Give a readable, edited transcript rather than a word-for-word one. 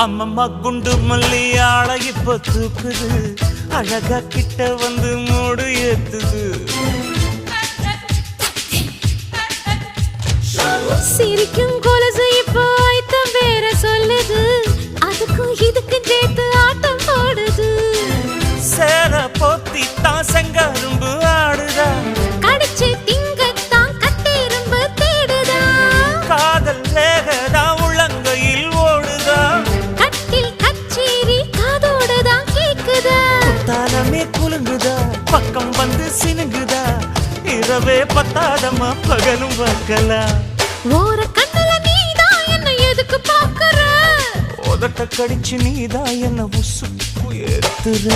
அம்மம்மா குண்டு மல்லி ஆளை இப்ப தூக்குது அழகா கிட்ட வந்து மூடு ஏத்துது சிரிக்கும் கொலுசு இப்போ ஐத்தம் வேற சொல்லுது அதுக்கும் இதுக்கு சேர்த்து ஆட்டம் போடுது சேர போத்தி தான் செங்கரும்பு ஆடுதா கடிச்சு திங்கத்தான் கட்டெரும்பு தேடுதா காதல் லேகதா உள்ளங்கையில் ஓடுதா கட்டில் கச்சேரி காதோடுதான் கேக்குதா தானமே குலுங்குதா பக்கம் வந்து சினுங்குதா இரவே பத்தாதமா பகலும் பார்க்கலாம் ஓர கண்ணுல நீதான் என்ன எதுக்கு பாக்குற உதட்ட கடிச்சு நீதான் என்ன உசுப்பு ஏத்துற